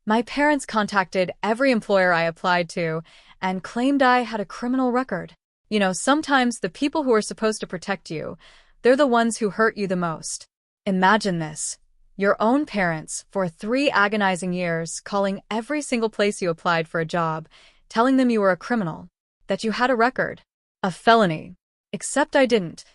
My parents contacted every employer I applied to and claimed I had a criminal record. Sometimes the people who are supposed to protect you, they're the ones who hurt you the most. Imagine this. Your own parents, for 3 agonizing years, calling every single place you applied for a job, telling them you were a criminal, that you had a record, a felony. Except I didn't.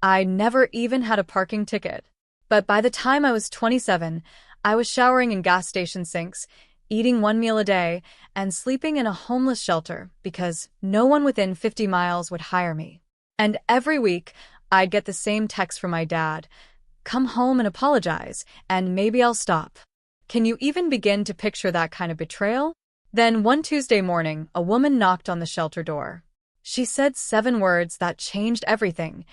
I never even had a parking ticket. But by the time I was 27, I was showering in gas station sinks, eating 1 meal a day, and sleeping in a homeless shelter because no one within 50 miles would hire me. And every week, I'd get the same text from my dad. Come home and apologize, and maybe I'll stop. Can you even begin to picture that kind of betrayal? Then one Tuesday morning, a woman knocked on the shelter door. She said 7 words that changed everything.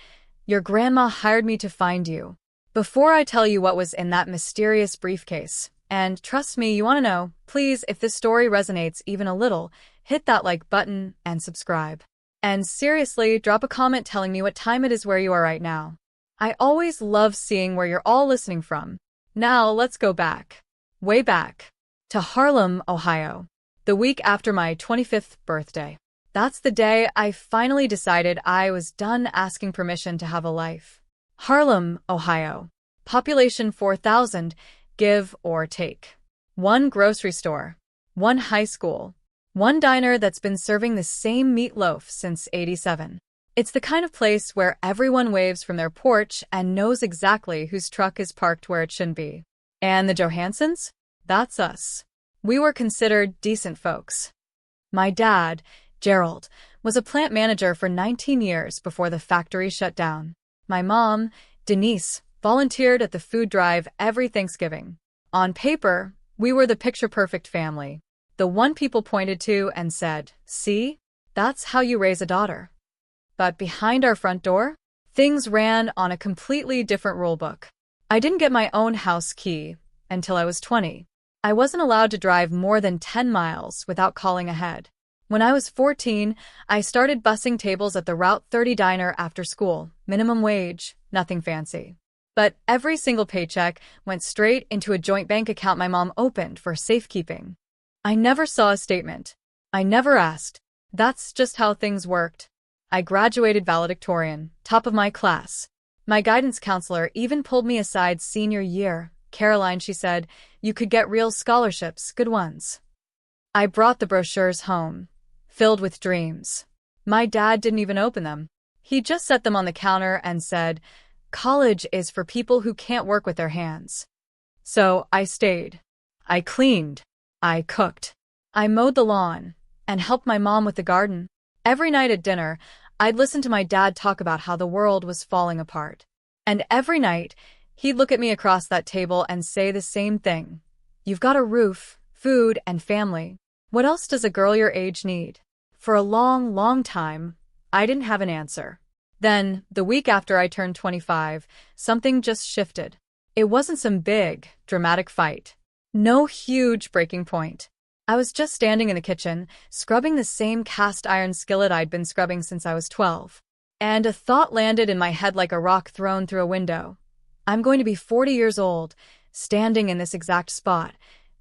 Your grandma hired me to find you. Before I tell you what was in that mysterious briefcase, and trust me, you want to know, please, if this story resonates even a little, hit that like button and subscribe. And seriously, drop a comment telling me what time it is where you are right now. I always love seeing where you're all listening from. Now let's go back, way back, to Harlem, Ohio, the week after my 25th birthday. That's the day I finally decided I was done asking permission to have a life. Harlem, Ohio. Population 4,000, give or take. 1 grocery store. 1 high school. 1 diner that's been serving the same meatloaf since '87. It's the kind of place where everyone waves from their porch and knows exactly whose truck is parked where it shouldn't be. And the Johansons? That's us. We were considered decent folks. My dad, Gerald, was a plant manager for 19 years before the factory shut down. My mom, Denise, volunteered at the food drive every Thanksgiving. On paper, we were the picture-perfect family. The one people pointed to and said, "See? That's how you raise a daughter." But behind our front door, things ran on a completely different rulebook. I didn't get my own house key until I was 20. I wasn't allowed to drive more than 10 miles without calling ahead. When I was 14, I started bussing tables at the Route 30 diner after school, minimum wage, nothing fancy. But every single paycheck went straight into a joint bank account my mom opened for safekeeping. I never saw a statement. I never asked. That's just how things worked. I graduated valedictorian, top of my class. My guidance counselor even pulled me aside senior year. "Caroline," she said, "you could get real scholarships, good ones." I brought the brochures home, filled with dreams. My dad didn't even open them. He just set them on the counter and said, "College is for people who can't work with their hands." So I stayed. I cleaned. I cooked. I mowed the lawn and helped my mom with the garden. Every night at dinner, I'd listen to my dad talk about how the world was falling apart. And every night, he'd look at me across that table and say the same thing. "You've got a roof, food, and family. What else does a girl your age need?" For a long, long time, I didn't have an answer. Then, the week after I turned 25, something just shifted. It wasn't some big, dramatic fight. No huge breaking point. I was just standing in the kitchen, scrubbing the same cast iron skillet I'd been scrubbing since I was 12. And a thought landed in my head like a rock thrown through a window. I'm going to be 40 years old, standing in this exact spot,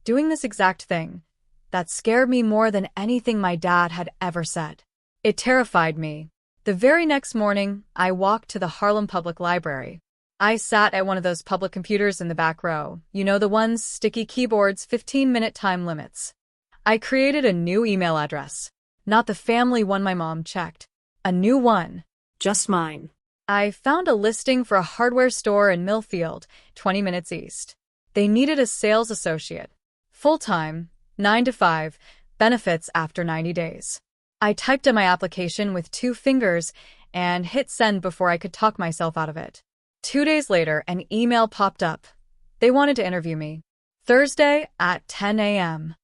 doing this exact thing. That scared me more than anything my dad had ever said. It terrified me. The very next morning, I walked to the Harlem Public Library. I sat at one of those public computers in the back row. You know, the ones, sticky keyboards, 15-minute time limits. I created a new email address. Not the family one my mom checked. A new one. Just mine. I found a listing for a hardware store in Millfield, 20 minutes east. They needed a sales associate. Full-time, 9 to 5, benefits after 90 days. I typed in my application with 2 fingers and hit send before I could talk myself out of it. 2 days later, an email popped up. They wanted to interview me. Thursday at 10 a.m.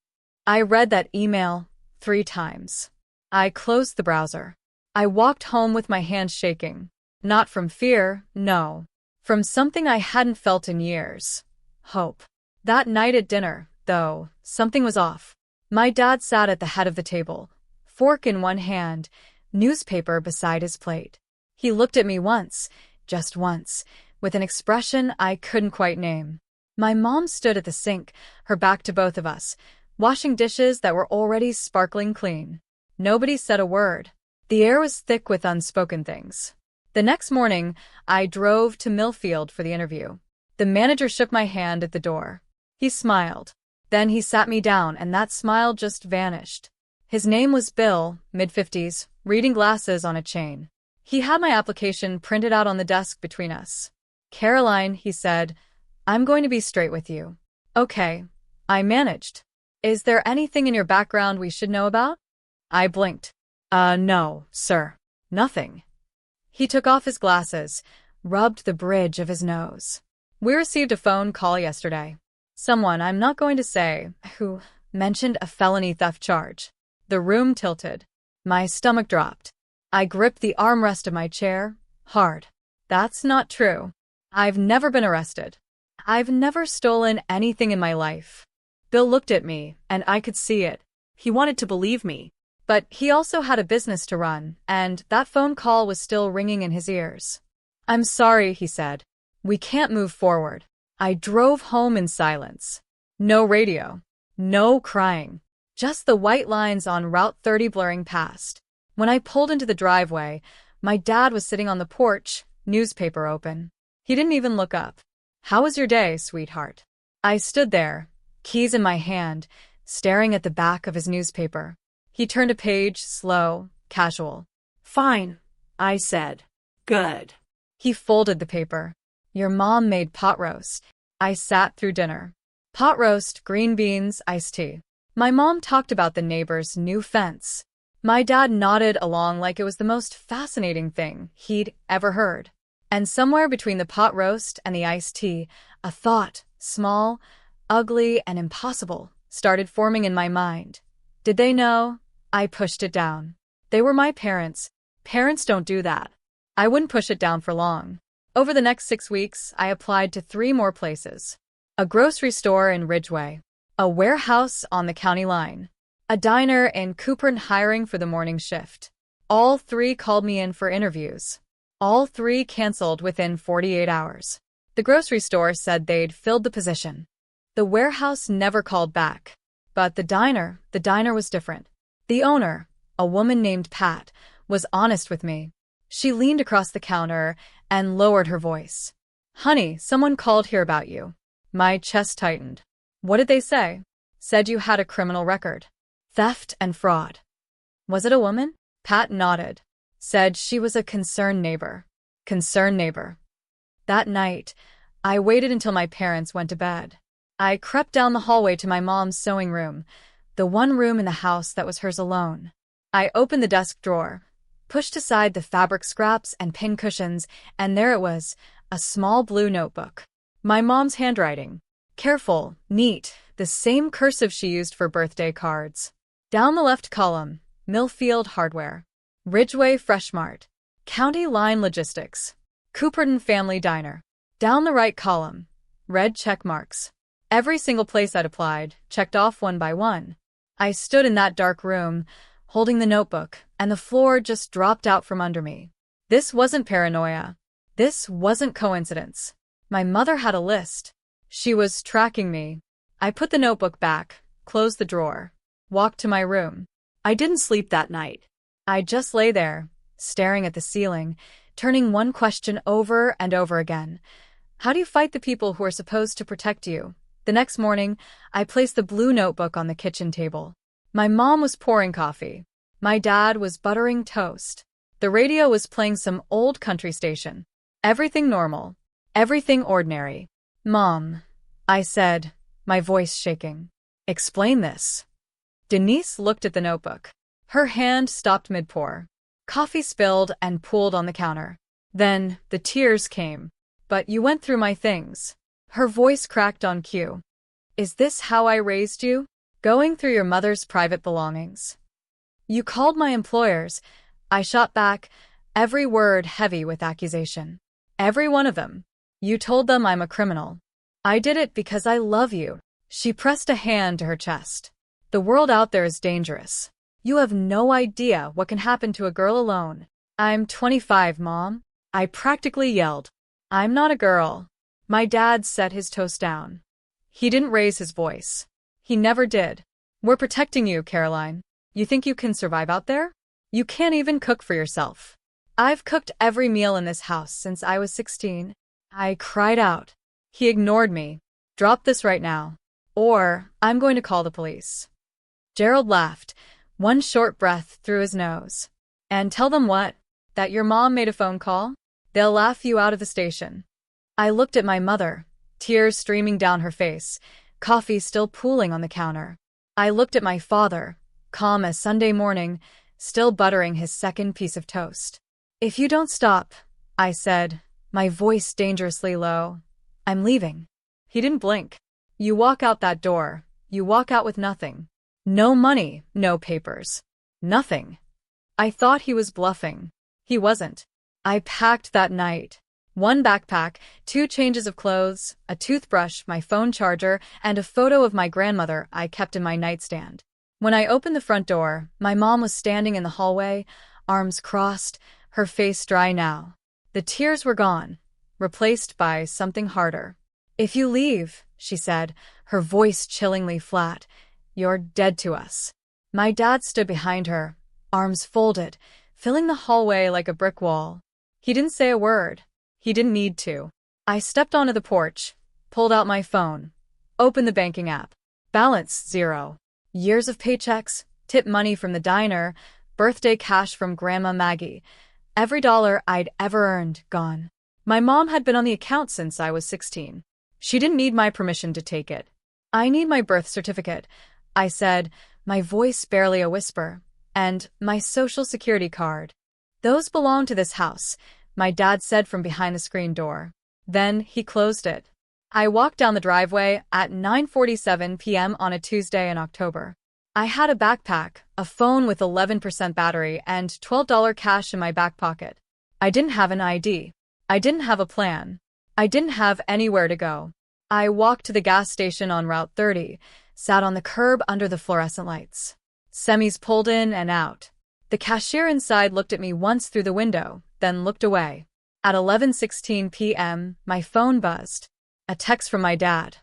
I read that email 3 times. I closed the browser. I walked home with my hands shaking. Not from fear, no. From something I hadn't felt in years. Hope. That night at dinner, though, something was off. My dad sat at the head of the table, fork in one hand, newspaper beside his plate. He looked at me once, just once, with an expression I couldn't quite name. My mom stood at the sink, her back to both of us, washing dishes that were already sparkling clean. Nobody said a word. The air was thick with unspoken things. The next morning, I drove to Millfield for the interview. The manager shook my hand at the door. He smiled. Then he sat me down, and that smile just vanished. His name was Bill, mid-50s, reading glasses on a chain. He had my application printed out on the desk between us. "Caroline," he said, "I'm going to be straight with you." "Okay." I managed. "Is there anything in your background we should know about?" I blinked. No, sir. Nothing." He took off his glasses, rubbed the bridge of his nose. "We received a phone call yesterday. Someone, I'm not going to say, who mentioned a felony theft charge." The room tilted. My stomach dropped. I gripped the armrest of my chair, hard. "That's not true. I've never been arrested. I've never stolen anything in my life." Bill looked at me, and I could see it. He wanted to believe me. But he also had a business to run, and that phone call was still ringing in his ears. "I'm sorry," he said. "We can't move forward." I drove home in silence. No radio. No crying. Just the white lines on Route 30 blurring past. When I pulled into the driveway, my dad was sitting on the porch, newspaper open. He didn't even look up. "How was your day, sweetheart?" I stood there, keys in my hand, staring at the back of his newspaper. He turned a page, slow, casual. "Fine," I said. "Good." He folded the paper. "Your mom made pot roast." I sat through dinner. Pot roast, green beans, iced tea. My mom talked about the neighbor's new fence. My dad nodded along like it was the most fascinating thing he'd ever heard. And somewhere between the pot roast and the iced tea, a thought, small, ugly, and impossible, started forming in my mind. Did they know? I pushed it down. They were my parents. Parents don't do that. I wouldn't push it down for long. Over the next 6 weeks, I applied to 3 more places. A grocery store in Ridgeway. A warehouse on the county line. A diner in Cooperton hiring for the morning shift. All 3 called me in for interviews. All 3 canceled within 48 hours. The grocery store said they'd filled the position. The warehouse never called back. But the diner was different. The owner, a woman named Pat, was honest with me. She leaned across the counter and lowered her voice. "Honey, someone called here about you." My chest tightened. "What did they say?" "Said you had a criminal record. Theft and fraud." "Was it a woman?" Pat nodded. "Said she was a concerned neighbor." Concerned neighbor. That night, I waited until my parents went to bed. I crept down the hallway to my mom's sewing room, the one room in the house that was hers alone. I opened the desk drawer, pushed aside the fabric scraps and pin cushions, and there it was, a small blue notebook. My mom's handwriting. Careful, neat, the same cursive she used for birthday cards. Down the left column, Millfield Hardware. Ridgeway Fresh Mart. County Line Logistics. Cooperton Family Diner. Down the right column, red check marks. Every single place I'd applied, checked off one by one. I stood in that dark room, holding the notebook, and the floor just dropped out from under me. This wasn't paranoia. This wasn't coincidence. My mother had a list. She was tracking me. I put the notebook back, closed the drawer, walked to my room. I didn't sleep that night. I just lay there, staring at the ceiling, turning one question over and over again. How do you fight the people who are supposed to protect you? The next morning, I placed the blue notebook on the kitchen table. My mom was pouring coffee. My dad was buttering toast. The radio was playing some old country station. Everything normal. Everything ordinary. "Mom," I said, my voice shaking. "Explain this." Denise looked at the notebook. Her hand stopped mid-pour. Coffee spilled and pooled on the counter. Then the tears came. "But you went through my things." Her voice cracked on cue. "Is this how I raised you? Going through your mother's private belongings?" "You called my employers." I shot back, every word heavy with accusation. "Every one of them. You told them I'm a criminal." "I did it because I love you." She pressed a hand to her chest. "The world out there is dangerous. You have no idea what can happen to a girl alone." "I'm 25, Mom." I practically yelled. "I'm not a girl." My dad set his toast down. He didn't raise his voice. He never did. We're protecting you, Caroline. You think you can survive out there? You can't even cook for yourself. I've cooked every meal in this house since I was 16. I cried out. He ignored me. Drop this right now, or I'm going to call the police. Gerald laughed, one short breath through his nose. And tell them what? That your mom made a phone call? They'll laugh you out of the station. I looked at my mother, tears streaming down her face, coffee still pooling on the counter. I looked at my father, calm as Sunday morning, still buttering his second piece of toast. If you don't stop, I said, my voice dangerously low, I'm leaving. He didn't blink. You walk out that door, you walk out with nothing. No money, no papers. Nothing. I thought he was bluffing. He wasn't. I packed that night. One backpack, 2 changes of clothes, a toothbrush, my phone charger, and a photo of my grandmother I kept in my nightstand. When I opened the front door, my mom was standing in the hallway, arms crossed, her face dry now. The tears were gone, replaced by something harder. If you leave, she said, her voice chillingly flat, you're dead to us. My dad stood behind her, arms folded, filling the hallway like a brick wall. He didn't say a word. He didn't need to. I stepped onto the porch, pulled out my phone, opened the banking app. Balance 0. Years of paychecks, tip money from the diner, birthday cash from Grandma Maggie. Every dollar I'd ever earned, gone. My mom had been on the account since I was 16. She didn't need my permission to take it. I need my birth certificate, I said, my voice barely a whisper, and my social security card. Those belong to this house, my dad said from behind the screen door. Then he closed it. I walked down the driveway at 9:47 p.m. on a Tuesday in October. I had a backpack, a phone with 11% battery, and $12 cash in my back pocket. I didn't have an ID. I didn't have a plan. I didn't have anywhere to go. I walked to the gas station on Route 30, sat on the curb under the fluorescent lights. Semis pulled in and out. The cashier inside looked at me once through the window, then looked away. At 11:16 p.m., my phone buzzed. A text from my dad.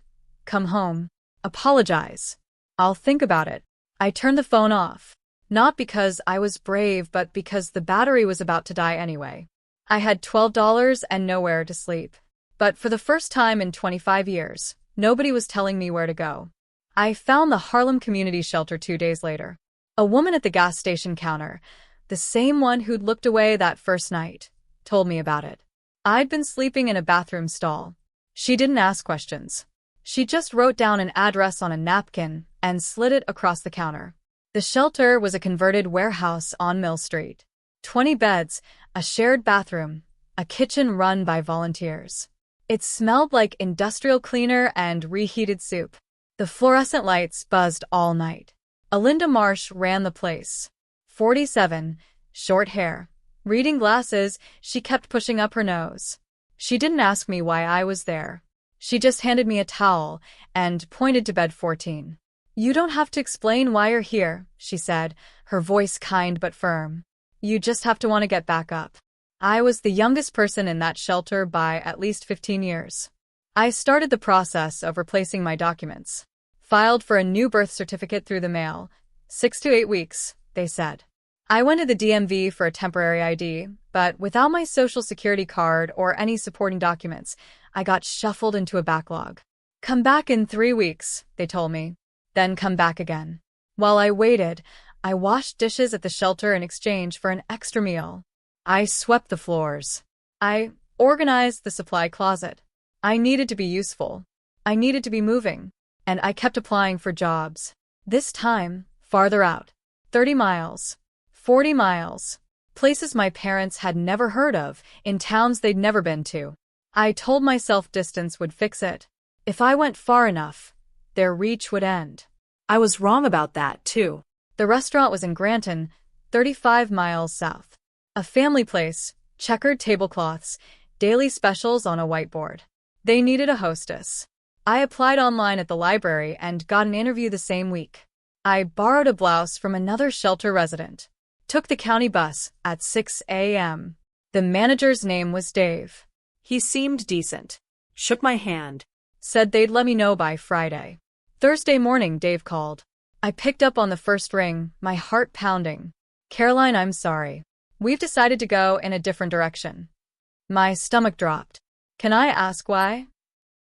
Come home. Apologize. I'll think about it. I turned the phone off. Not because I was brave, but because the battery was about to die anyway. I had $12 and nowhere to sleep. But for the first time in 25 years, nobody was telling me where to go. I found the Harlem Community Shelter 2 days later. A woman at the gas station counter, the same one who'd looked away that first night, told me about it. I'd been sleeping in a bathroom stall. She didn't ask questions. She just wrote down an address on a napkin and slid it across the counter. The shelter was a converted warehouse on Mill Street. 20 beds, a shared bathroom, a kitchen run by volunteers. It smelled like industrial cleaner and reheated soup. The fluorescent lights buzzed all night. Alinda Marsh ran the place. 47, short hair. Reading glasses, she kept pushing up her nose. She didn't ask me why I was there. She just handed me a towel and pointed to bed 14. You don't have to explain why you're here, she said, her voice kind but firm. You just have to want to get back up. I was the youngest person in that shelter by at least 15 years. I started the process of replacing my documents. Filed for a new birth certificate through the mail. 6 to 8 weeks, they said. I went to the DMV for a temporary ID, but without my social security card or any supporting documents, I got shuffled into a backlog. Come back in 3 weeks, they told me. Then come back again. While I waited, I washed dishes at the shelter in exchange for an extra meal. I swept the floors. I organized the supply closet. I needed to be useful. I needed to be moving. And I kept applying for jobs. This time, farther out. 30 miles. 40 miles. Places my parents had never heard of, in towns they'd never been to. I told myself distance would fix it. If I went far enough, their reach would end. I was wrong about that, too. The restaurant was in Granton, 35 miles south. A family place, checkered tablecloths, daily specials on a whiteboard. They needed a hostess. I applied online at the library and got an interview the same week. I borrowed a blouse from another shelter resident. Took the county bus at 6 a.m. The manager's name was Dave. He seemed decent. Shook my hand. Said they'd let me know by Friday. Thursday morning, Dave called. I picked up on the first ring, my heart pounding. Caroline, I'm sorry. We've decided to go in a different direction. My stomach dropped. Can I ask why?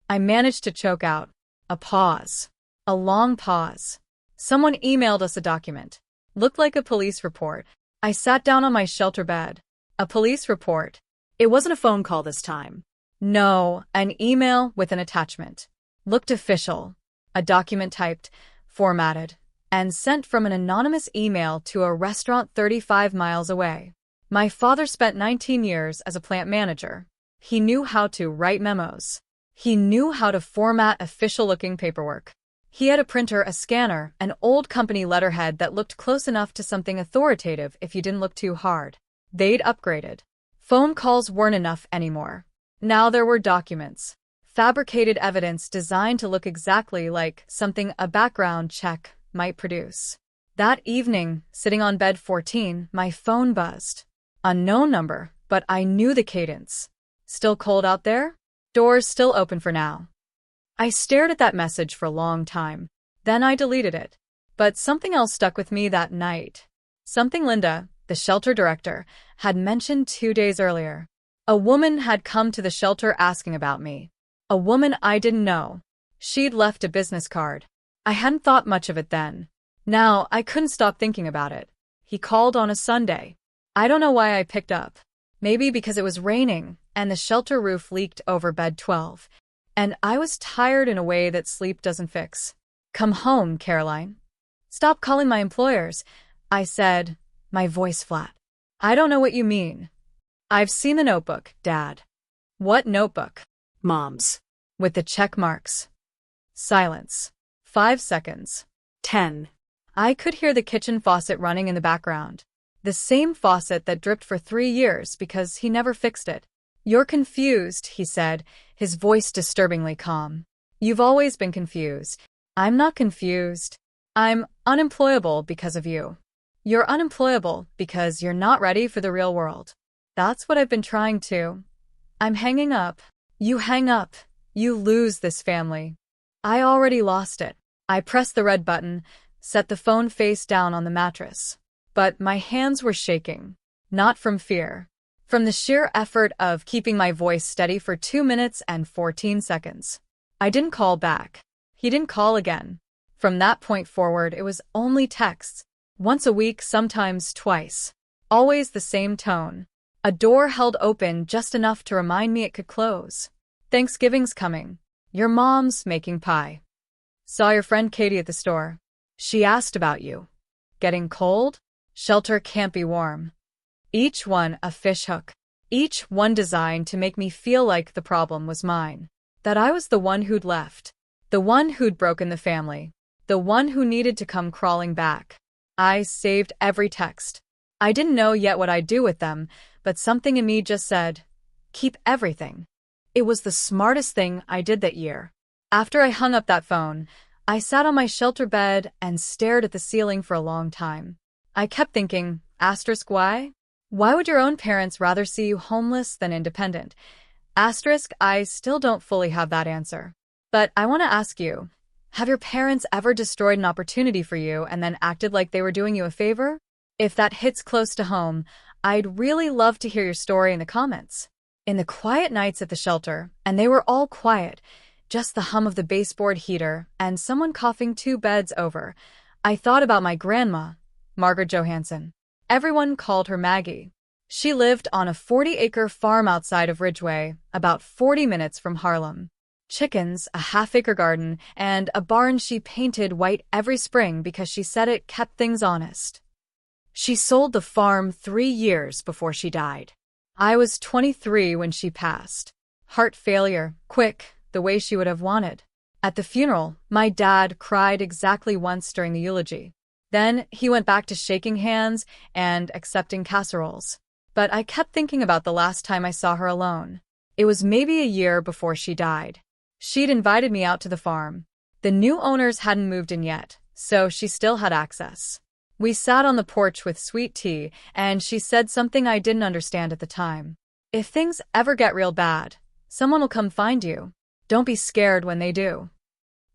I managed to choke out. A pause. A long pause. Someone emailed us a document. Looked like a police report. I sat down on my shelter bed. A police report. It wasn't a phone call this time. No, an email with an attachment. Looked official. A document typed, formatted, and sent from an anonymous email to a restaurant 35 miles away. My father spent 19 years as a plant manager. He knew how to write memos. He knew how to format official-looking paperwork. He had a printer, a scanner, an old company letterhead that looked close enough to something authoritative if you didn't look too hard. They'd upgraded. Phone calls weren't enough anymore. Now there were documents. Fabricated evidence designed to look exactly like something a background check might produce. That evening, sitting on bed 14, my phone buzzed. Unknown number, but I knew the cadence. Still cold out there? Doors still open for now. I stared at that message for a long time. Then I deleted it. But something else stuck with me that night. Something Linda, the shelter director, had mentioned 2 days earlier. A woman had come to the shelter asking about me. A woman I didn't know. She'd left a business card. I hadn't thought much of it then. Now I couldn't stop thinking about it. He called on a Sunday. I don't know why I picked up. Maybe because it was raining and the shelter roof leaked over bed 12. And I was tired in a way that sleep doesn't fix. Come home, Caroline. Stop calling my employers, I said, my voice flat. I don't know what you mean. I've seen the notebook, Dad. What notebook? Mom's. With the check marks. Silence. 5 seconds. 10. I could hear the kitchen faucet running in the background. The same faucet that dripped for 3 years because he never fixed it. You're confused, he said, his voice disturbingly calm. You've always been confused. I'm not confused. I'm unemployable because of you. You're unemployable because you're not ready for the real world. That's what I've been trying to. I'm hanging up. You hang up. You lose this family. I already lost it. I pressed the red button, set the phone face down on the mattress. But my hands were shaking. Not from fear. From the sheer effort of keeping my voice steady for 2 minutes and 14 seconds. I didn't call back. He didn't call again. From that point forward, it was only texts. Once a week, sometimes twice. Always the same tone. A door held open just enough to remind me it could close. Thanksgiving's coming. Your mom's making pie. Saw your friend Katie at the store. She asked about you. Getting cold? Shelter can't be warm. Each one a fishhook. Each one designed to make me feel like the problem was mine. That I was the one who'd left. The one who'd broken the family. The one who needed to come crawling back. I saved every text. I didn't know yet what I'd do with them, but something in me just said, keep everything. It was the smartest thing I did that year. After I hung up that phone, I sat on my shelter bed and stared at the ceiling for a long time. I kept thinking, asterisk why? Why would your own parents rather see you homeless than independent? Asterisk, I still don't fully have that answer. But I want to ask you, have your parents ever destroyed an opportunity for you and then acted like they were doing you a favor? If that hits close to home, I'd really love to hear your story in the comments. In the quiet nights at the shelter, and they were all quiet, just the hum of the baseboard heater and someone coughing 2 beds over, I thought about my grandma, Margaret Johansson. Everyone called her Maggie. She lived on a 40-acre farm outside of Ridgeway, about 40 minutes from Harlem. Chickens, a half-acre garden, and a barn she painted white every spring because she said it kept things honest. She sold the farm 3 years before she died. I was 23 when she passed. Heart failure, quick, the way she would have wanted. At the funeral, my dad cried exactly once during the eulogy. Then he went back to shaking hands and accepting casseroles. But I kept thinking about the last time I saw her alone. It was maybe a year before she died. She'd invited me out to the farm. The new owners hadn't moved in yet, so she still had access. We sat on the porch with sweet tea, and she said something I didn't understand at the time. If things ever get real bad, someone will come find you. Don't be scared when they do.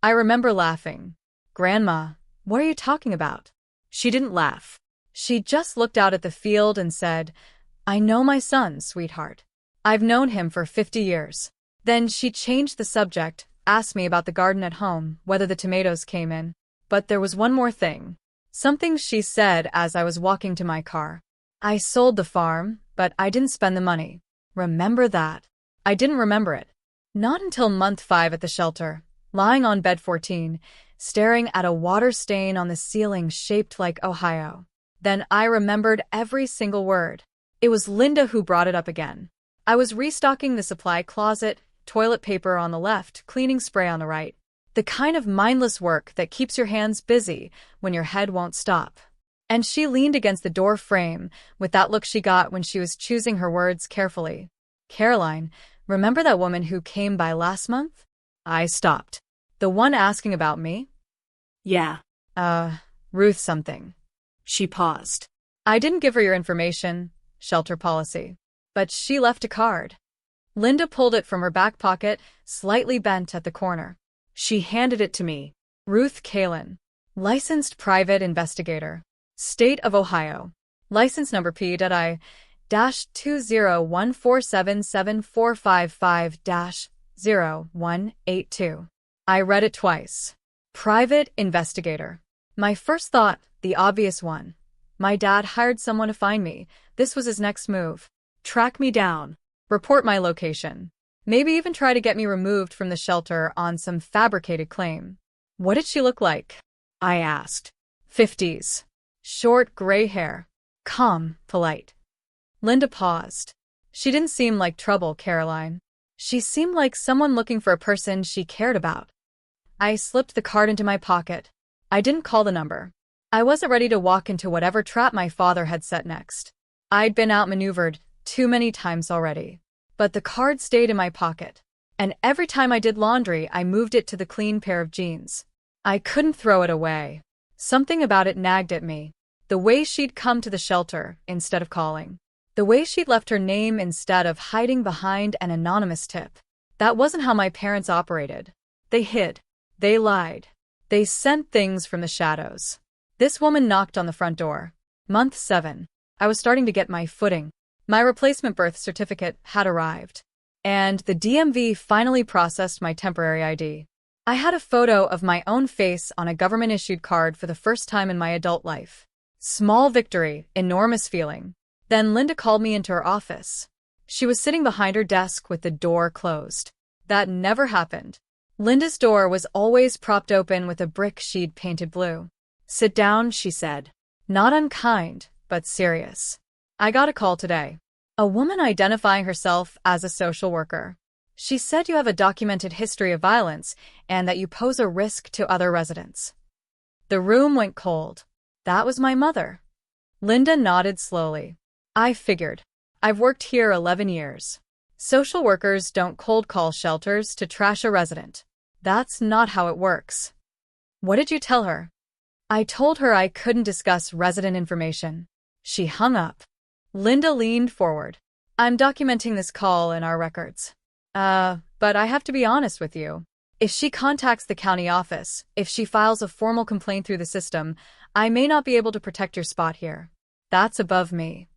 I remember laughing. Grandma, what are you talking about? She didn't laugh. She just looked out at the field and said, I know my son, sweetheart. I've known him for 50 years. Then she changed the subject, asked me about the garden at home, whether the tomatoes came in. But there was one more thing. Something she said as I was walking to my car. I sold the farm, but I didn't spend the money. Remember that? I didn't remember it. Not until month 5 at the shelter, lying on bed 14, staring at a water stain on the ceiling shaped like Ohio. Then I remembered every single word. It was Linda who brought it up again. I was restocking the supply closet, toilet paper on the left, cleaning spray on the right. The kind of mindless work that keeps your hands busy when your head won't stop. And she leaned against the door frame with that look she got when she was choosing her words carefully. Caroline, remember that woman who came by last month? I stopped. The one asking about me? Yeah. Ruth something. She paused. I didn't give her your information, shelter policy. But she left a card. Linda pulled it from her back pocket, slightly bent at the corner. She handed it to me. Ruth Kalin. Licensed private investigator. State of Ohio. License number P.I-2014774555-0182. I read it twice. Private investigator. My first thought, the obvious one. My dad hired someone to find me. This was his next move. Track me down. Report my location. Maybe even try to get me removed from the shelter on some fabricated claim. What did she look like? I asked. 50s. Short gray hair. Calm, polite. Linda paused. She didn't seem like trouble, Caroline. She seemed like someone looking for a person she cared about. I slipped the card into my pocket. I didn't call the number. I wasn't ready to walk into whatever trap my father had set next. I'd been outmaneuvered too many times already. But the card stayed in my pocket. And every time I did laundry, I moved it to the clean pair of jeans. I couldn't throw it away. Something about it nagged at me. The way she'd come to the shelter instead of calling. The way she'd left her name instead of hiding behind an anonymous tip. That wasn't how my parents operated. They hid. They lied. They sent things from the shadows. This woman knocked on the front door. Month 7. I was starting to get my footing. My replacement birth certificate had arrived. And the DMV finally processed my temporary ID. I had a photo of my own face on a government-issued card for the first time in my adult life. Small victory, enormous feeling. Then Linda called me into her office. She was sitting behind her desk with the door closed. That never happened. Linda's door was always propped open with a brick she'd painted blue. Sit down, she said. Not unkind, but serious. I got a call today. A woman identifying herself as a social worker. She said you have a documented history of violence and that you pose a risk to other residents. The room went cold. That was my mother. Linda nodded slowly. I figured. I've worked here 11 years. Social workers don't cold call shelters to trash a resident. That's not how it works. What did you tell her? I told her I couldn't discuss resident information. She hung up. Linda leaned forward. I'm documenting this call in our records. But I have to be honest with you. If she contacts the county office, if she files a formal complaint through the system, I may not be able to protect your spot here. That's above me.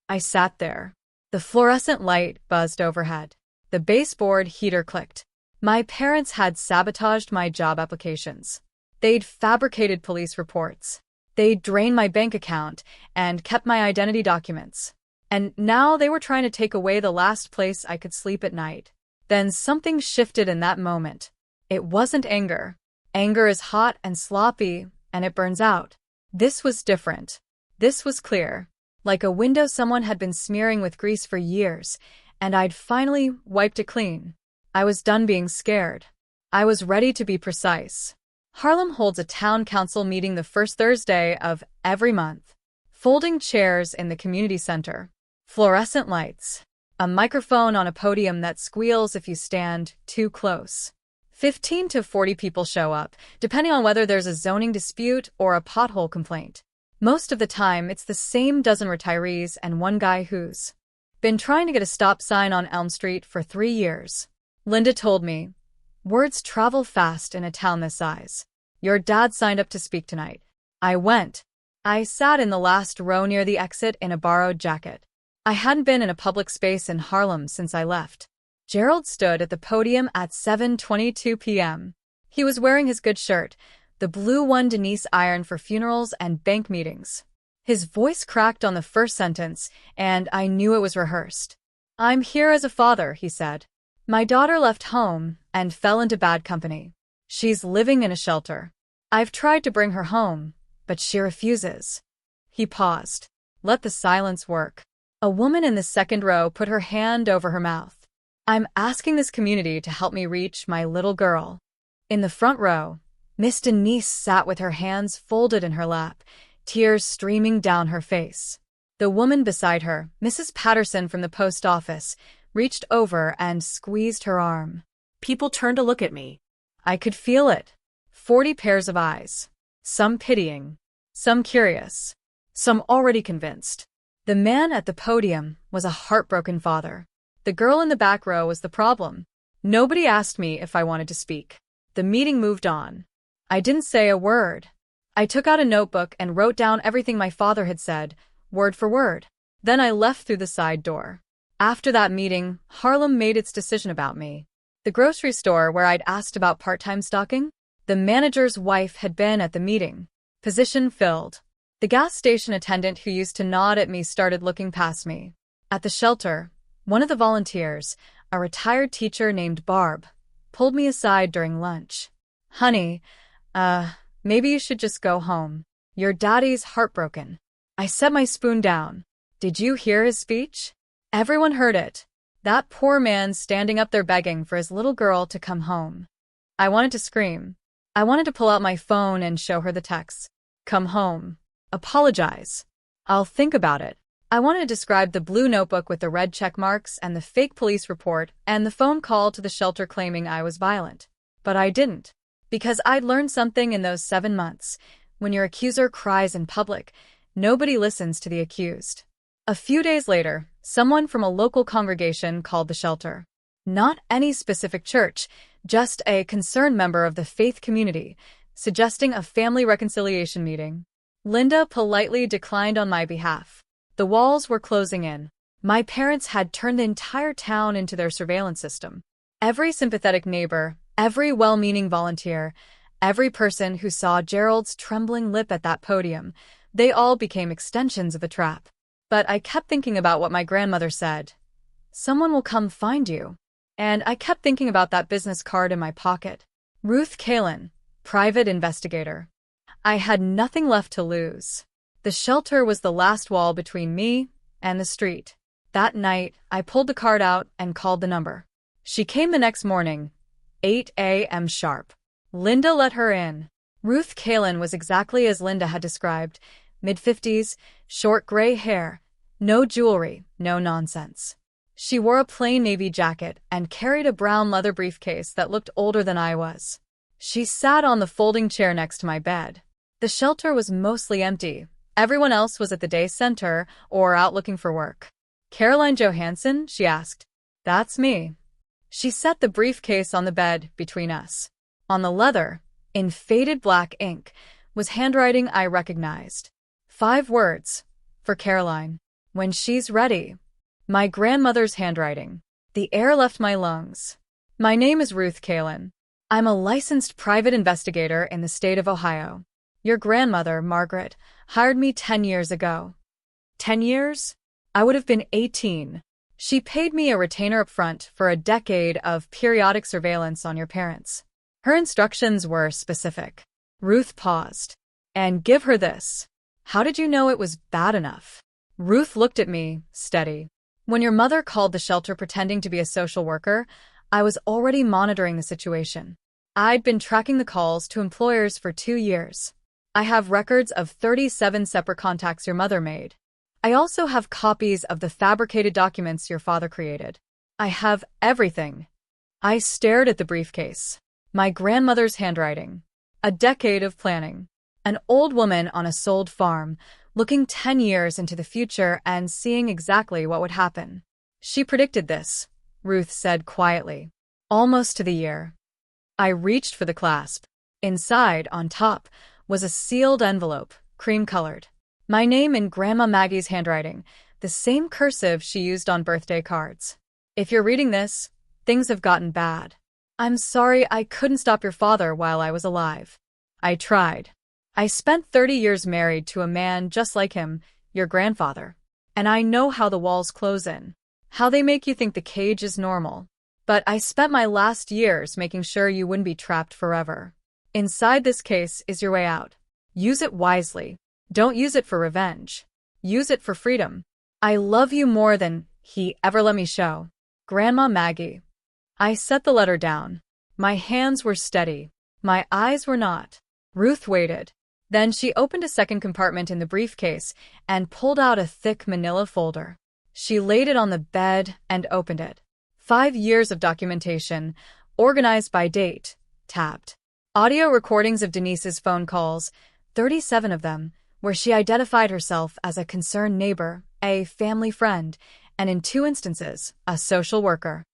I sat there. The fluorescent light buzzed overhead. The baseboard heater clicked. My parents had sabotaged my job applications. They'd fabricated police reports. They drained my bank account and kept my identity documents. And now they were trying to take away the last place I could sleep at night. Then something shifted in that moment. It wasn't anger. Anger is hot and sloppy, and it burns out. This was different. This was clear. Like a window someone had been smearing with grease for years, and I'd finally wiped it clean. I was done being scared. I was ready to be precise. Harlem holds a town council meeting the first Thursday of every month. Folding chairs in the community center. Fluorescent lights. A microphone on a podium that squeals if you stand too close. 15 to 40 people show up, depending on whether there's a zoning dispute or a pothole complaint. Most of the time, it's the same dozen retirees and one guy who's been trying to get a stop sign on Elm Street for 3 years. Linda told me, Words travel fast in a town this size. Your dad signed up to speak tonight. I went. I sat in the last row near the exit in a borrowed jacket. I hadn't been in a public space in Harlem since I left. Gerald stood at the podium at 7:22 p.m. He was wearing his good shirt, the blue one Denise ironed for funerals and bank meetings. His voice cracked on the first sentence, and I knew it was rehearsed. I'm here as a father, he said. My daughter left home and fell into bad company. She's living in a shelter. I've tried to bring her home, but she refuses. He paused. Let the silence work. A woman in the second row put her hand over her mouth. I'm asking this community to help me reach my little girl. In the front row, Miss Denise sat with her hands folded in her lap, tears streaming down her face. The woman beside her, Mrs. Patterson from the post office, reached over and squeezed her arm. People turned to look at me. I could feel it. 40 pairs of eyes. Some pitying. Some curious. Some already convinced. The man at the podium was a heartbroken father. The girl in the back row was the problem. Nobody asked me if I wanted to speak. The meeting moved on. I didn't say a word. I took out a notebook and wrote down everything my father had said, word for word. Then I left through the side door. After that meeting, Harlem made its decision about me. The grocery store where I'd asked about part-time stocking, the manager's wife had been at the meeting. Position filled. The gas station attendant who used to nod at me started looking past me. At the shelter, one of the volunteers, a retired teacher named Barb, pulled me aside during lunch. Honey, maybe you should just go home. Your daddy's heartbroken. I set my spoon down. Did you hear his speech? Everyone heard it. That poor man standing up there begging for his little girl to come home. I wanted to scream. I wanted to pull out my phone and show her the text. Come home. Apologize. I'll think about it. I wanted to describe the blue notebook with the red check marks and the fake police report and the phone call to the shelter claiming I was violent. But I didn't. Because I'd learned something in those 7 months. When your accuser cries in public, nobody listens to the accused. A few days later, someone from a local congregation called the shelter. Not any specific church, just a concerned member of the faith community, suggesting a family reconciliation meeting. Linda politely declined on my behalf. The walls were closing in. My parents had turned the entire town into their surveillance system. Every sympathetic neighbor, every well-meaning volunteer, every person who saw Gerald's trembling lip at that podium, they all became extensions of the trap. But I kept thinking about what my grandmother said. Someone will come find you. And I kept thinking about that business card in my pocket. Ruth Kalin, private investigator. I had nothing left to lose. The shelter was the last wall between me and the street. That night, I pulled the card out and called the number. She came the next morning, 8 a.m. sharp. Linda let her in. Ruth Kalin was exactly as Linda had described, mid-50s, short gray hair, no jewelry, no nonsense. She wore a plain navy jacket and carried a brown leather briefcase that looked older than I was. She sat on the folding chair next to my bed. The shelter was mostly empty. Everyone else was at the day center or out looking for work. Caroline Johansson? She asked. That's me. She set the briefcase on the bed between us. On the leather, in faded black ink, was handwriting I recognized. 5 words. For Caroline. When she's ready. My grandmother's handwriting. The air left my lungs. My name is Ruth Kalin. I'm a licensed private investigator in the state of Ohio. Your grandmother, Margaret, hired me 10 years ago. 10 years? I would have been 18. She paid me a retainer up front for a decade of periodic surveillance on your parents. Her instructions were specific. Ruth paused. And give her this. How did you know it was bad enough? Ruth looked at me, steady. When your mother called the shelter pretending to be a social worker, I was already monitoring the situation. I'd been tracking the calls to employers for 2 years. I have records of 37 separate contacts your mother made. I also have copies of the fabricated documents your father created. I have everything. I stared at the briefcase. My grandmother's handwriting. A decade of planning. An old woman on a sold farm, looking 10 years into the future and seeing exactly what would happen. She predicted this, Ruth said quietly. Almost to the year. I reached for the clasp. Inside, on top, was a sealed envelope, cream-colored. My name in Grandma Maggie's handwriting, the same cursive she used on birthday cards. If you're reading this, things have gotten bad. I'm sorry I couldn't stop your father while I was alive. I tried. I spent 30 years married to a man just like him, your grandfather. And I know how the walls close in. How they make you think the cage is normal. But I spent my last years making sure you wouldn't be trapped forever. Inside this case is your way out. Use it wisely. Don't use it for revenge. Use it for freedom. I love you more than he ever let me show. Grandma Maggie. I set the letter down. My hands were steady. My eyes were not. Ruth waited. Then she opened a second compartment in the briefcase and pulled out a thick manila folder. She laid it on the bed and opened it. 5 years of documentation, organized by date, tabbed. Audio recordings of Denise's phone calls, 37 of them, where she identified herself as a concerned neighbor, a family friend, and in 2 instances, a social worker.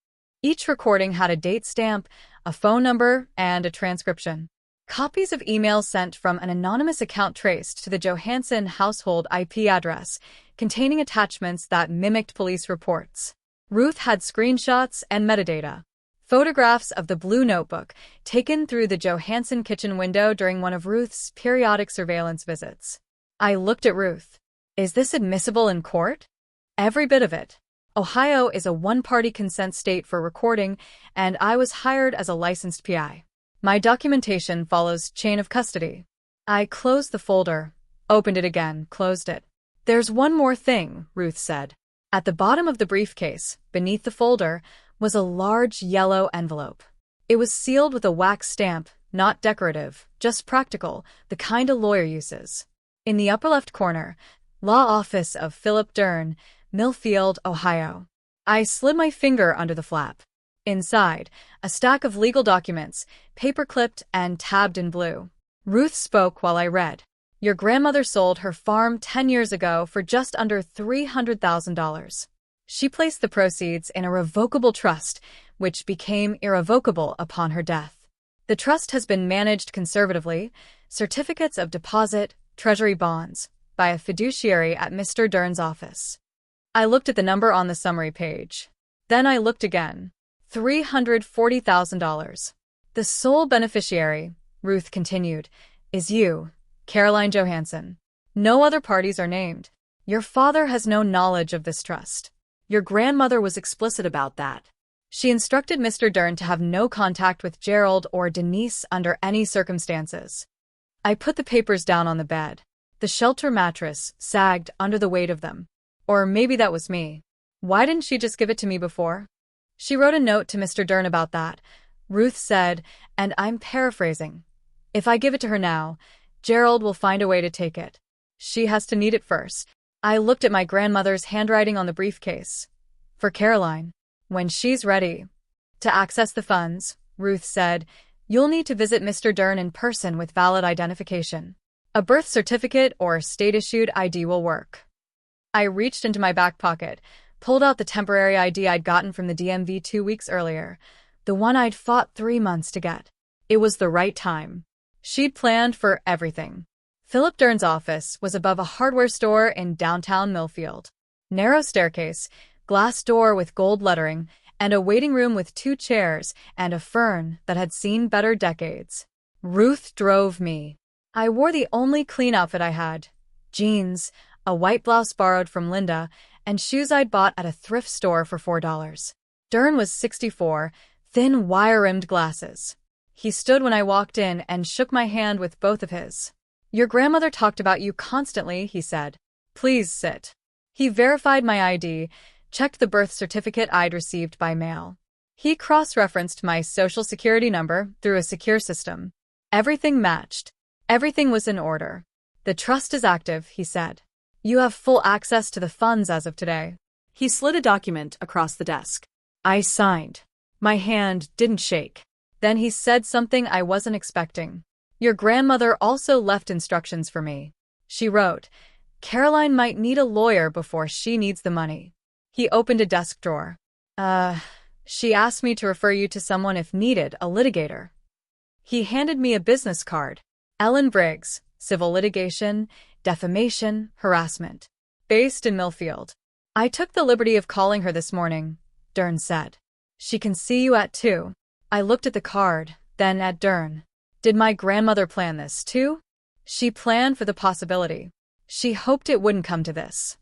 Each recording had a date stamp, a phone number, and a transcription. Copies of emails sent from an anonymous account traced to the Johansson household IP address, containing attachments that mimicked police reports. Ruth had screenshots and metadata. Photographs of the blue notebook, taken through the Johansson kitchen window during one of Ruth's periodic surveillance visits. I looked at Ruth. Is this admissible in court? Every bit of it. Ohio is a one-party consent state for recording, and I was hired as a licensed PI. My documentation follows chain of custody. I closed the folder, opened it again, closed it. There's one more thing, Ruth said. At the bottom of the briefcase, beneath the folder, was a large yellow envelope. It was sealed with a wax stamp, not decorative, just practical, the kind a lawyer uses. In the upper left corner, Law Office of Philip Dern, Millfield, Ohio. I slid my finger under the flap. Inside, a stack of legal documents, paper-clipped and tabbed in blue. Ruth spoke while I read. Your grandmother sold her farm 10 years ago for just under $300,000. She placed the proceeds in a revocable trust, which became irrevocable upon her death. The trust has been managed conservatively, certificates of deposit, treasury bonds, by a fiduciary at Mr. Dern's office. I looked at the number on the summary page. Then I looked again. $340,000. The sole beneficiary, Ruth continued, is you, Caroline Johansson. No other parties are named. Your father has no knowledge of this trust. Your grandmother was explicit about that. She instructed Mr. Dern to have no contact with Gerald or Denise under any circumstances. I put the papers down on the bed. The shelter mattress sagged under the weight of them. Or maybe that was me. Why didn't she just give it to me before? She wrote a note to Mr. Dern about that. Ruth said, and I'm paraphrasing, if I give it to her now, Gerald will find a way to take it. She has to need it first. I looked at my grandmother's handwriting on the briefcase. For Caroline. When she's ready to access the funds, Ruth said, you'll need to visit Mr. Dern in person with valid identification. A birth certificate or state-issued ID will work. I reached into my back pocket, pulled out the temporary ID I'd gotten from the DMV 2 weeks earlier, the one I'd fought 3 months to get. It was the right time. She'd planned for everything. Philip Dern's office was above a hardware store in downtown Millfield. Narrow staircase, glass door with gold lettering, and a waiting room with 2 chairs and a fern that had seen better decades. Ruth drove me. I wore the only clean outfit I had. Jeans, a white blouse borrowed from Linda, and shoes I'd bought at a thrift store for $4. Dern was 64, thin wire-rimmed glasses. He stood when I walked in and shook my hand with both of his. Your grandmother talked about you constantly, he said. Please sit. He verified my ID, checked the birth certificate I'd received by mail. He cross-referenced my social security number through a secure system. Everything matched. Everything was in order. The trust is active, he said. You have full access to the funds as of today. He slid a document across the desk. I signed. My hand didn't shake. Then he said something I wasn't expecting. Your grandmother also left instructions for me. She wrote, Caroline might need a lawyer before she needs the money. He opened a desk drawer. She asked me to refer you to someone if needed, a litigator. He handed me a business card. Ellen Briggs, civil litigation, defamation, harassment. Based in Millfield. I took the liberty of calling her this morning, Dern said. She can see you at 2. I looked at the card, then at Dern. Did my grandmother plan this too? She planned for the possibility. She hoped it wouldn't come to this.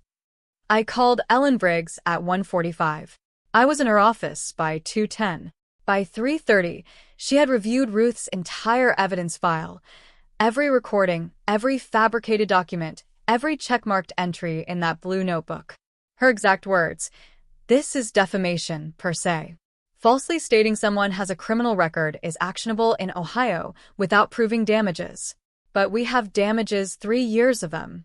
I called Ellen Briggs at 1:45. I was in her office by 2:10. By 3:30, she had reviewed Ruth's entire evidence file. Every recording, every fabricated document, every checkmarked entry in that blue notebook. Her exact words, "This is defamation, per se. Falsely stating someone has a criminal record is actionable in Ohio without proving damages. But we have damages 3 years of them."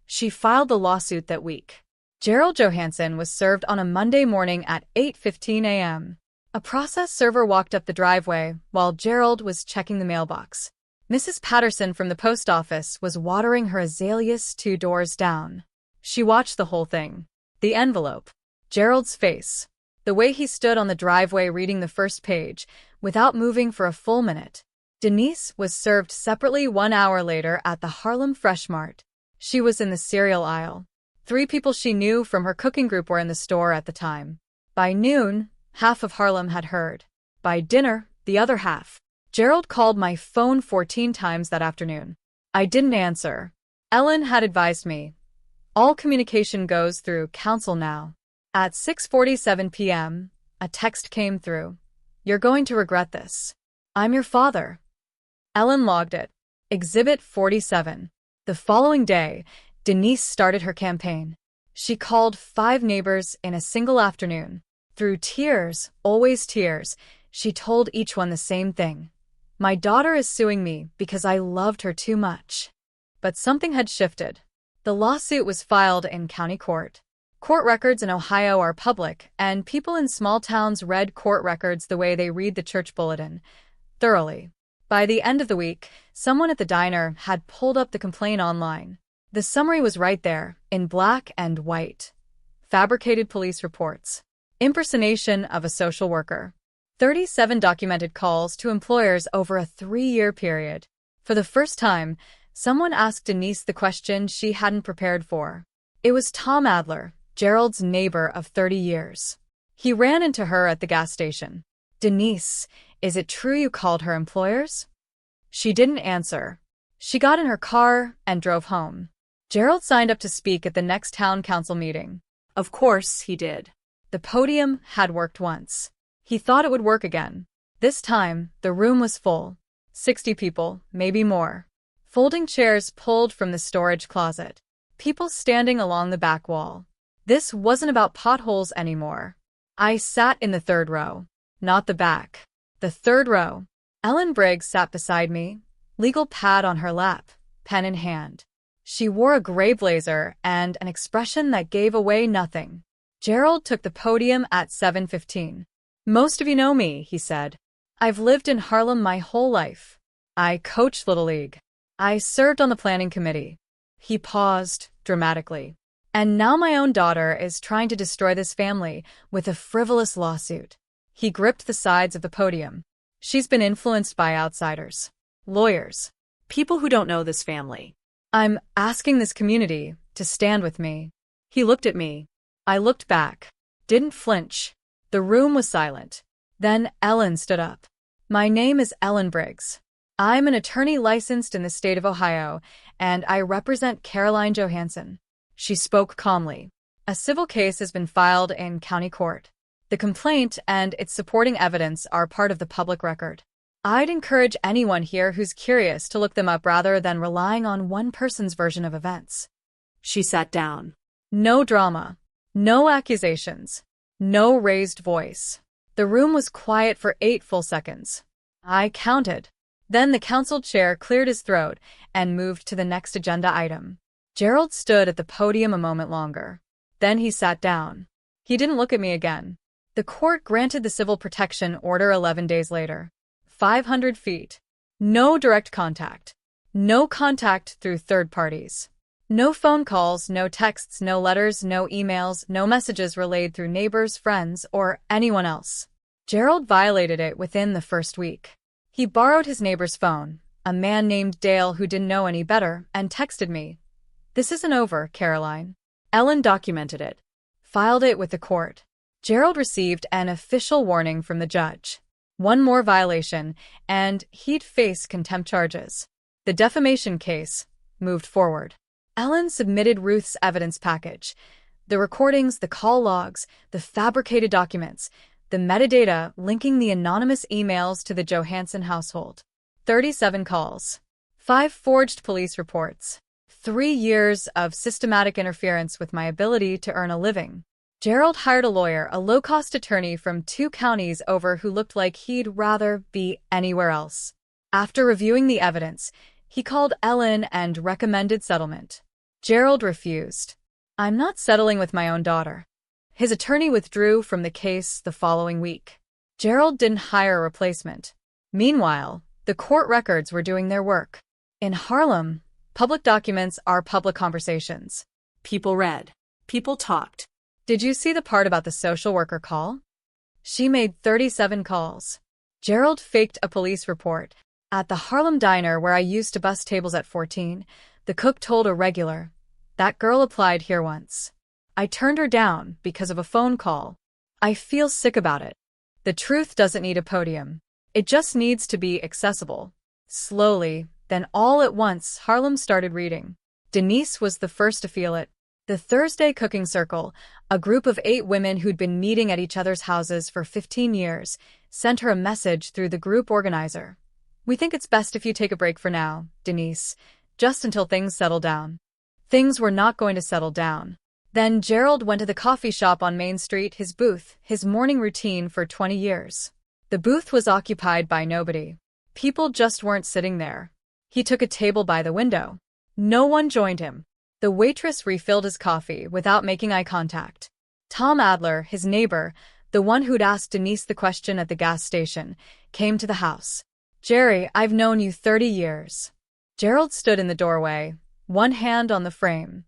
She filed the lawsuit that week. Gerald Johansson was served on a Monday morning at 8:15 a.m. A process server walked up the driveway while Gerald was checking the mailbox. Mrs. Patterson from the post office was watering her azaleas 2 doors down. She watched the whole thing. The envelope. Gerald's face. The way he stood on the driveway reading the first page, without moving for a full minute. Denise was served separately 1 hour later at the Harlem Fresh Mart. She was in the cereal aisle. 3 people she knew from her cooking group were in the store at the time. By noon, half of Harlem had heard. By dinner, the other half. Gerald called my phone 14 times that afternoon. I didn't answer. Ellen had advised me. All communication goes through counsel now. At 6:47 p.m., a text came through. "You're going to regret this. I'm your father." Ellen logged it. Exhibit 47. The following day, Denise started her campaign. She called 5 neighbors in a single afternoon. Through tears, always tears, she told each one the same thing. "My daughter is suing me because I loved her too much." But something had shifted. The lawsuit was filed in county court. Court records in Ohio are public, and people in small towns read court records the way they read the church bulletin, thoroughly. By the end of the week, someone at the diner had pulled up the complaint online. The summary was right there, in black and white. Fabricated police reports. Impersonation of a social worker. 37 documented calls to employers over a 3-year period. For the first time, someone asked Denise the question she hadn't prepared for. It was Tom Adler, Gerald's neighbor of 30 years. He ran into her at the gas station. "Denise, is it true you called her employers?" She didn't answer. She got in her car and drove home. Gerald signed up to speak at the next town council meeting. Of course he did. The podium had worked once. He thought it would work again. This time, the room was full. 60 people, maybe more. Folding chairs pulled from the storage closet. People standing along the back wall. This wasn't about potholes anymore. I sat in the 3rd row. Not the back. The 3rd row. Ellen Briggs sat beside me, legal pad on her lap, pen in hand. She wore a gray blazer and an expression that gave away nothing. Gerald took the podium at 7:15. "Most of you know me," he said. "I've lived in Harlem my whole life. I coached Little League. I served on the planning committee." He paused, dramatically. "And now my own daughter is trying to destroy this family with a frivolous lawsuit." He gripped the sides of the podium. "She's been influenced by outsiders. Lawyers. People who don't know this family. I'm asking this community to stand with me." He looked at me. I looked back. Didn't flinch. The room was silent. Then Ellen stood up. "My name is Ellen Briggs. I'm an attorney licensed in the state of Ohio, and I represent Caroline Johansson." She spoke calmly. "A civil case has been filed in county court. The complaint and its supporting evidence are part of the public record. I'd encourage anyone here who's curious to look them up rather than relying on one person's version of events." She sat down. No drama. No accusations. No raised voice. The room was quiet for 8 full seconds. I counted. Then the council chair cleared his throat and moved to the next agenda item. Gerald stood at the podium a moment longer. Then he sat down. He didn't look at me again. The court granted the civil protection order 11 days later. 500 feet. No direct contact. No contact through third parties. No phone calls, no texts, no letters, no emails, no messages relayed through neighbors, friends, or anyone else. Gerald violated it within the first week. He borrowed his neighbor's phone, a man named Dale who didn't know any better, and texted me. "This isn't over, Caroline." Ellen documented it. Filed it with the court. Gerald received an official warning from the judge. One more violation, and he'd face contempt charges. The defamation case moved forward. Ellen submitted Ruth's evidence package. The recordings, the call logs, the fabricated documents, the metadata linking the anonymous emails to the Johansson household. 37 calls. 5 forged police reports. 3 years of systematic interference with my ability to earn a living. Gerald hired a lawyer, a low-cost attorney from 2 counties over who looked like he'd rather be anywhere else. After reviewing the evidence, he called Ellen and recommended settlement. Gerald refused. "I'm not settling with my own daughter." His attorney withdrew from the case the following week. Gerald didn't hire a replacement. Meanwhile, the court records were doing their work. In Harlem, public documents are public conversations. People read. People talked. Did you see the part about the social worker call? She made 37 calls. Gerald faked a police report. At the Harlem diner where I used to bus tables at 14, the cook told a regular, "That girl applied here once. I turned her down because of a phone call. I feel sick about it." The truth doesn't need a podium. It just needs to be accessible. Slowly, then all at once, Harlem started reading. Denise was the first to feel it. The Thursday Cooking Circle, a group of 8 women who'd been meeting at each other's houses for 15 years, sent her a message through the group organizer. "We think it's best if you take a break for now, Denise, just until things settle down." Things were not going to settle down. Then Gerald went to the coffee shop on Main Street, his booth, his morning routine for 20 years. The booth was occupied by nobody. People just weren't sitting there. He took a table by the window. No one joined him. The waitress refilled his coffee without making eye contact. Tom Adler, his neighbor, the one who'd asked Denise the question at the gas station, came to the house. "Jerry, I've known you 30 years. Gerald stood in the doorway, one hand on the frame.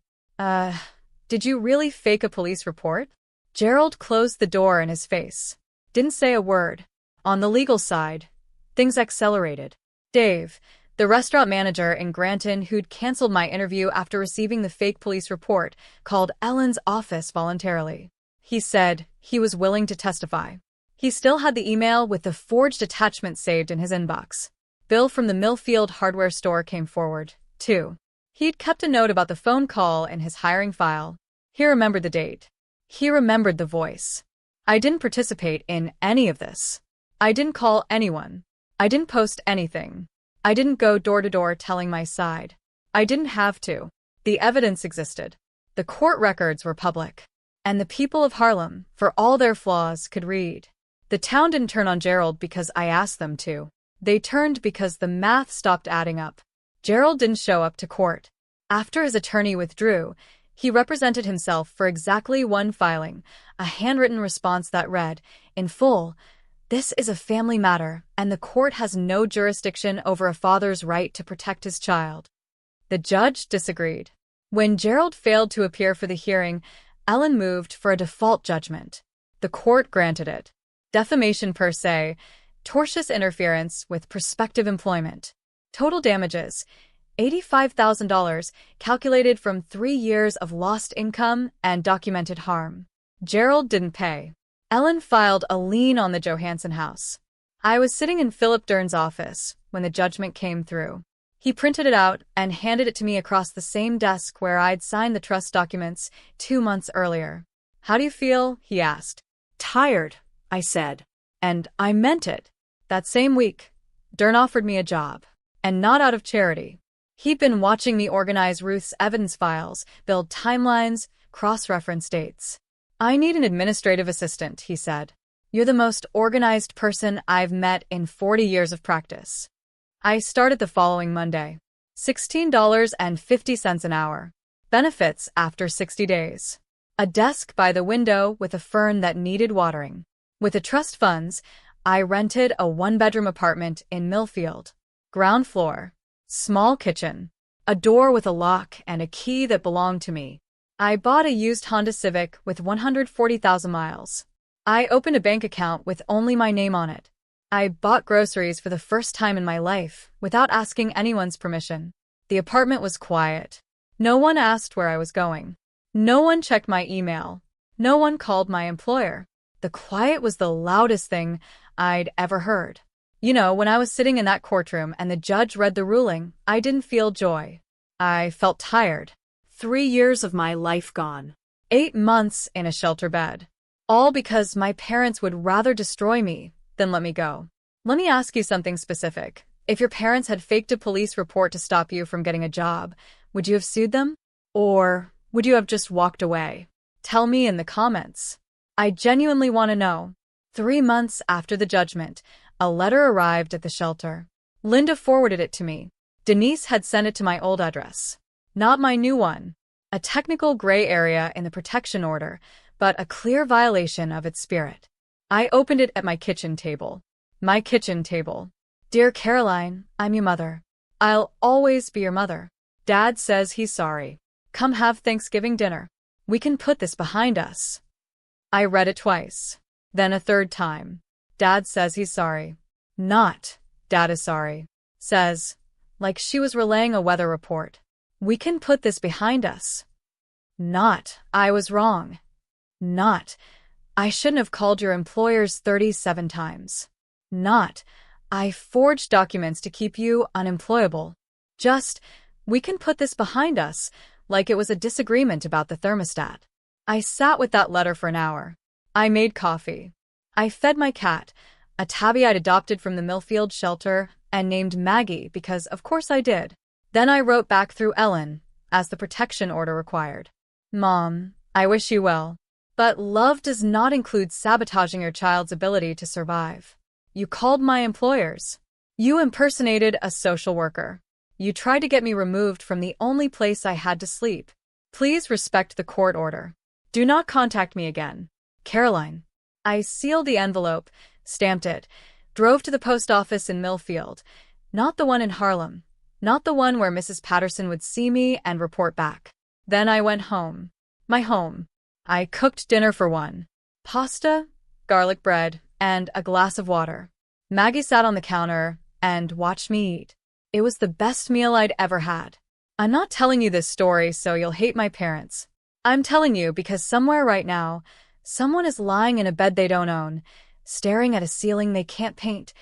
Did you really fake a police report?" Gerald closed the door in his face. Didn't say a word. On the legal side, things accelerated. Dave, the restaurant manager in Granton who'd canceled my interview after receiving the fake police report, called Ellen's office voluntarily. He said he was willing to testify. He still had the email with the forged attachment saved in his inbox. Bill from the Millfield hardware store came forward, too. He'd kept a note about the phone call in his hiring file. He remembered the date. He remembered the voice. "I didn't participate in any of this. I didn't call anyone. I didn't post anything. I didn't go door to door telling my side. I didn't have to." The evidence existed. The court records were public. And the people of Harlem, for all their flaws, could read. The town didn't turn on Gerald because I asked them to. They turned because the math stopped adding up. Gerald didn't show up to court. After his attorney withdrew, he represented himself for exactly one filing, a handwritten response that read, in full, "This is a family matter, and the court has no jurisdiction over a father's right to protect his child." The judge disagreed. When Gerald failed to appear for the hearing, Ellen moved for a default judgment. The court granted it. Defamation per se, tortious interference with prospective employment. Total damages, $85,000, calculated from 3 years of lost income and documented harm. Gerald didn't pay. Ellen filed a lien on the Johansson house. I was sitting in Philip Dern's office when the judgment came through. He printed it out and handed it to me across the same desk where I'd signed the trust documents 2 months earlier. "How do you feel?" he asked. "Tired," I said. And I meant it. That same week, Dern offered me a job. And not out of charity. He'd been watching me organize Ruth's evidence files, build timelines, cross-reference dates. "I need an administrative assistant," he said. "You're the most organized person I've met in 40 years of practice." I started the following Monday. $16.50 an hour. Benefits after 60 days. A desk by the window with a fern that needed watering. With the trust funds, I rented a 1-bedroom apartment in Millfield. Ground floor. Small kitchen. A door with a lock and a key that belonged to me. I bought a used Honda Civic with 140,000 miles. I opened a bank account with only my name on it. I bought groceries for the first time in my life without asking anyone's permission. The apartment was quiet. No one asked where I was going. No one checked my email. No one called my employer. The quiet was the loudest thing I'd ever heard. You know, when I was sitting in that courtroom and the judge read the ruling, I didn't feel joy. I felt tired. 3 years of my life gone. 8 months in a shelter bed. All because my parents would rather destroy me than let me go. Let me ask you something specific. If your parents had faked a police report to stop you from getting a job, would you have sued them? Or would you have just walked away? Tell me in the comments. I genuinely want to know. 3 months after the judgment, a letter arrived at the shelter. Linda forwarded it to me. Denise had sent it to my old address. Not my new one. A technical gray area in the protection order, but a clear violation of its spirit. I opened it at my kitchen table. My kitchen table. Dear Caroline, I'm your mother. I'll always be your mother. Dad says he's sorry. Come have Thanksgiving dinner. We can put this behind us. I read it twice. Then a third time. Dad says he's sorry. Not, Dad is sorry. Says, like she was relaying a weather report. We can put this behind us. Not, I was wrong. Not, I shouldn't have called your employers 37 times. Not, I forged documents to keep you unemployable. Just, we can put this behind us, like it was a disagreement about the thermostat. I sat with that letter for an hour. I made coffee. I fed my cat, a tabby I'd adopted from the Millfield shelter and named Maggie because of course I did. Then I wrote back through Ellen, as the protection order required. Mom, I wish you well. But love does not include sabotaging your child's ability to survive. You called my employers. You impersonated a social worker. You tried to get me removed from the only place I had to sleep. Please respect the court order. Do not contact me again. Caroline. I sealed the envelope, stamped it, drove to the post office in Millfield, not the one in Harlem, not the one where Mrs. Patterson would see me and report back. Then I went home. My home. I cooked dinner for one. Pasta, garlic bread, and a glass of water. Maggie sat on the counter and watched me eat. It was the best meal I'd ever had. I'm not telling you this story so you'll hate my parents. I'm telling you because somewhere right now, someone is lying in a bed they don't own, staring at a ceiling they can't paint,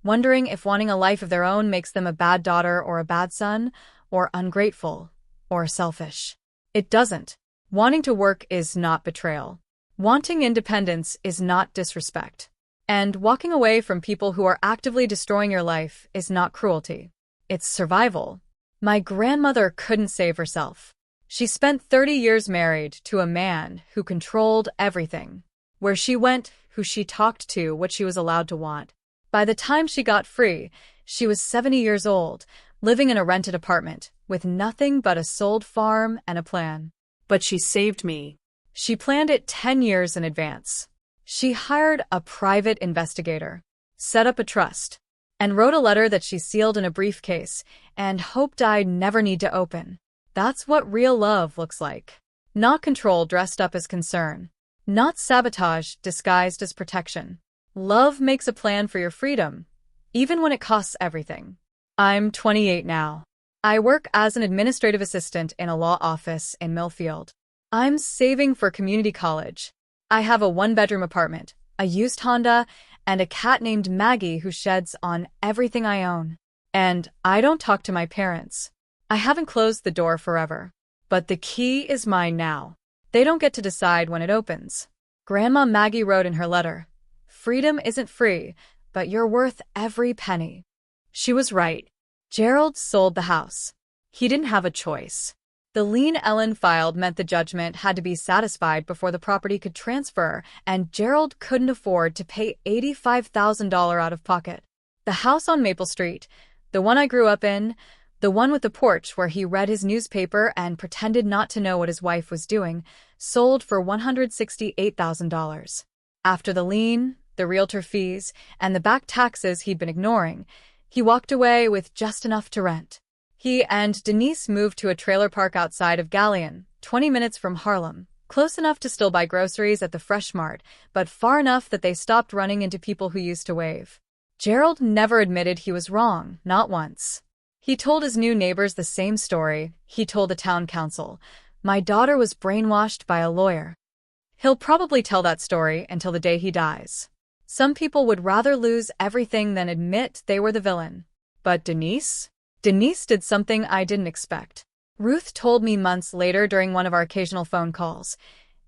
wondering if wanting a life of their own makes them a bad daughter or a bad son, or ungrateful, or selfish. It doesn't. Wanting to work is not betrayal. Wanting independence is not disrespect. And walking away from people who are actively destroying your life is not cruelty. It's survival. My grandmother couldn't save herself. She spent 30 years married to a man who controlled everything. Where she went, who she talked to, what she was allowed to want. By the time she got free, she was 70 years old, living in a rented apartment, with nothing but a sold farm and a plan. But she saved me. She planned it 10 years in advance. She hired a private investigator, set up a trust, and wrote a letter that she sealed in a briefcase and hoped I'd never need to open. That's what real love looks like. Not control dressed up as concern. Not sabotage disguised as protection. Love makes a plan for your freedom, even when it costs everything. I'm 28 now. I work as an administrative assistant in a law office in Millfield. I'm saving for community college. I have a one-bedroom apartment, a used Honda, and a cat named Maggie who sheds on everything I own. And I don't talk to my parents. I haven't closed the door forever. But the key is mine now. They don't get to decide when it opens. Grandma Maggie wrote in her letter, "Freedom isn't free, but you're worth every penny." She was right. Gerald sold the house. He didn't have a choice. The lien Ellen filed meant the judgment had to be satisfied before the property could transfer, and Gerald couldn't afford to pay $85,000 out of pocket. The house on Maple Street, the one I grew up in, the one with the porch where he read his newspaper and pretended not to know what his wife was doing, sold for $168,000. After the lien, the realtor fees, and the back taxes he'd been ignoring, he walked away with just enough to rent. He and Denise moved to a trailer park outside of Galleon, 20 minutes from Harlem, close enough to still buy groceries at the Fresh Mart, but far enough that they stopped running into people who used to wave. Gerald never admitted he was wrong, not once. He told his new neighbors the same story he told the town council. My daughter was brainwashed by a lawyer. He'll probably tell that story until the day he dies. Some people would rather lose everything than admit they were the villain. But Denise? Denise did something I didn't expect. Ruth told me months later during one of our occasional phone calls.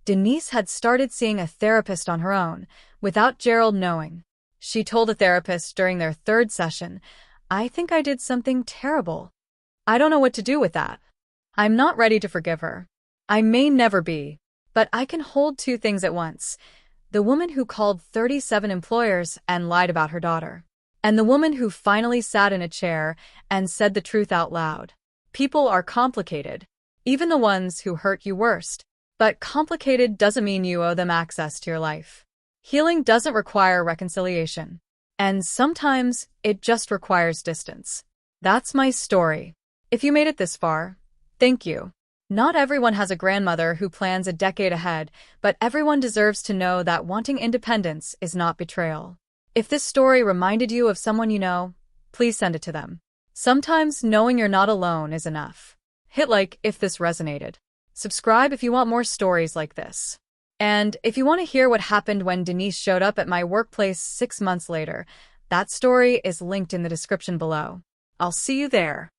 Denise had started seeing a therapist on her own, without Gerald knowing. She told a therapist during their third session, "I think I did something terrible. I don't know what to do with that. I'm not ready to forgive her. I may never be, but I can hold two things at once. The woman who called 37 employers and lied about her daughter. And the woman who finally sat in a chair and said the truth out loud. People are complicated, even the ones who hurt you worst. But complicated doesn't mean you owe them access to your life. Healing doesn't require reconciliation. And sometimes it just requires distance. That's my story. If you made it this far, thank you. Not everyone has a grandmother who plans a decade ahead, but everyone deserves to know that wanting independence is not betrayal. If this story reminded you of someone you know, please send it to them. Sometimes knowing you're not alone is enough. Hit like if this resonated. Subscribe if you want more stories like this. And if you want to hear what happened when Denise showed up at my workplace 6 months later, that story is linked in the description below. I'll see you there.